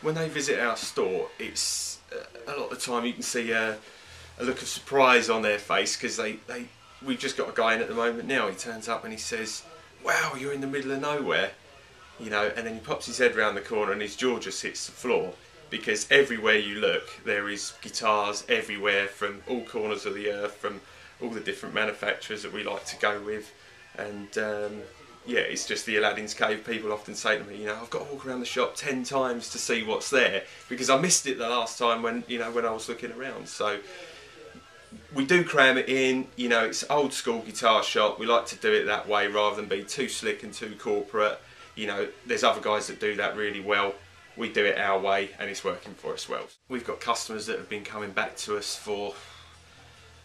When they visit our store, it's a lot of the time you can see a look of surprise on their face, because we've just got a guy in at the moment now. He turns up and he says, "Wow, you're in the middle of nowhere," you know, and then he pops his head round the corner and his jaw just hits the floor, because everywhere you look there is guitars everywhere from all corners of the earth, from all the different manufacturers that we like to go with. And yeah, it's just the Aladdin's Cave. People often say to me, you know, I've got to walk around the shop 10 times to see what's there, because I missed it the last time when, you know, when I was looking around. So we do cram it in, you know, it's old school guitar shop. We like to do it that way rather than be too slick and too corporate. You know, there's other guys that do that really well. We do it our way and it's working for us well. We've got customers that have been coming back to us for,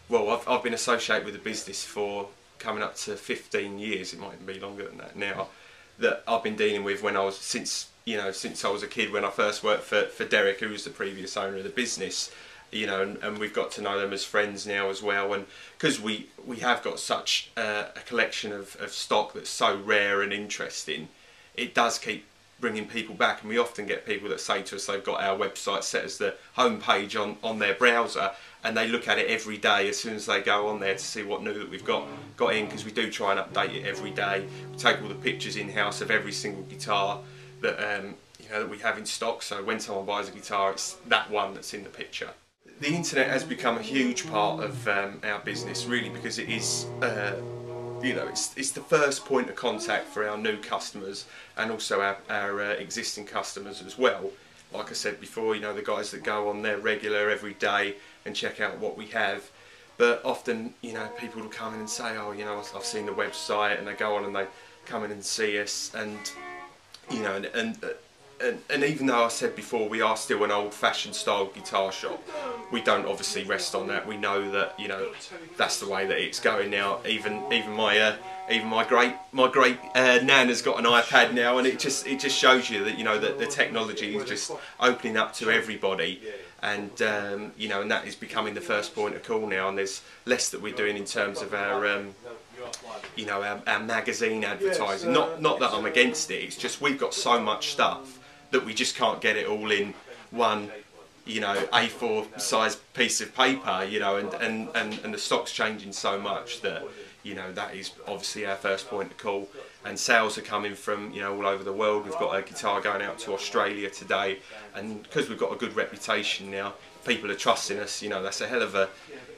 well, I've been associated with the business for coming up to 15 years, it might even be longer than that now, that I've been dealing with since I was a kid, when I first worked for Derek, who was the previous owner of the business, you know, and we've got to know them as friends now as well. And because we have got such a collection of stock that's so rare and interesting, it does keep bringing people back. And we often get people that say to us they've got our website set as the home page on their browser, and they look at it every day as soon as they go on there to see what new that we've got in, because we do try and update it every day. We take all the pictures in-house of every single guitar that you know, that we have in stock, so when someone buys a guitar, it's that one that's in the picture. The internet has become a huge part of our business, really, because it is you know, it's the first point of contact for our new customers and also our existing customers as well. Like I said before, you know, the guys that go on there regular every day and check out what we have. But often, you know, people will come in and say, oh, you know, I've seen the website, and they go on and they come in and see us, and you know, and even though I said before we are still an old-fashioned style guitar shop, we don't obviously rest on that. We know that, you know, that's the way that it's going now. Even my great nan has got an iPad now, and it just shows you that, you know, that the technology is just opening up to everybody, and you know, and that is becoming the first point of call now. And there's less that we're doing in terms of our you know, our magazine advertising. Not that I'm against it. It's just we've got so much stuff that we just can't get it all in one, you know, A4 size piece of paper, you know, and the stock's changing so much that, you know, that is obviously our first point of call. And sales are coming from, you know, all over the world. We've got a guitar going out to Australia today, and because we've got a good reputation now, people are trusting us. You know, that's a hell of a,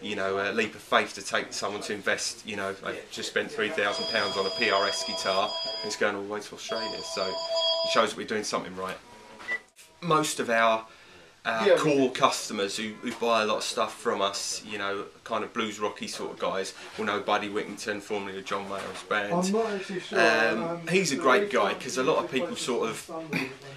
you know, a leap of faith to take someone to invest. You know, they just spent £3,000 on a PRS guitar, and it's going all the way to Australia. So it shows that we're doing something right. Most of our core customers who buy a lot of stuff from us, you know, kind of blues rocky sort of guys, will know Buddy Whittington, formerly of John Mayall's band. I'm not actually sure. He's a great guy, because a lot of people sort of,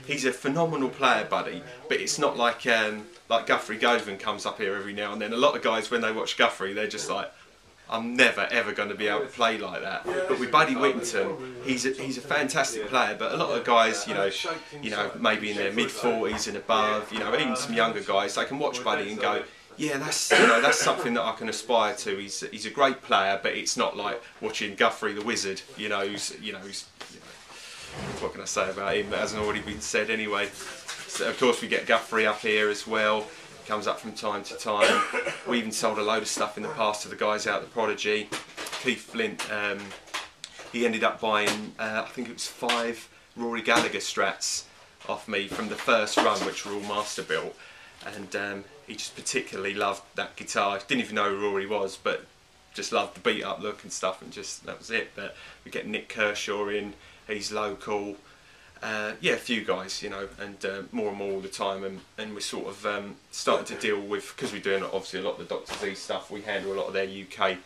he's a phenomenal player, Buddy, but it's not like Guthrie Govan comes up here every now and then. A lot of guys, when they watch Guthrie, they're just like, I'm never ever going to be able to play like that. But with Buddy Whittington, he's a fantastic player. But a lot of guys, you know, maybe in their mid-40s and above, you know, even some younger guys, they can watch Buddy and go, yeah, that's, you know, that's something that I can aspire to. He's a great player, but it's not like watching Guthrie the Wizard, you know, what can I say about him that hasn't already been said anyway. So of course we get Guthrie up here as well. Comes up from time to time. We even sold a load of stuff in the past to the guys out at the Prodigy. Keith Flint, he ended up buying, I think it was 5 Rory Gallagher Strats off me from the first run, which were all master built, and he just particularly loved that guitar. Didn't even know who Rory was, but just loved the beat up look and stuff, and just that was it. But we get Nick Kershaw in, he's local. yeah, a few guys, you know, and more and more all the time, and we're sort of starting to deal with, because we're doing obviously a lot of the Dr. Z stuff. We handle a lot of their UK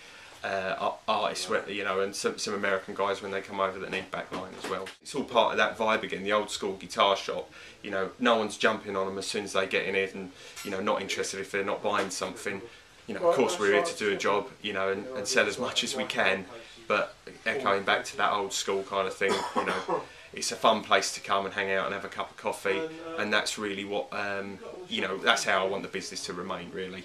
artists, you know, and some American guys when they come over that need backline as well. It's all part of that vibe again, the old school guitar shop. You know, no one's jumping on them as soon as they get in it, and you know, not interested if they're not buying something. You know, of course we're here to do a job, you know, and sell as much as we can. But echoing back to that old school kind of thing, you know, it's a fun place to come and hang out and have a cup of coffee, and that's really what, you know, that's how I want the business to remain, really.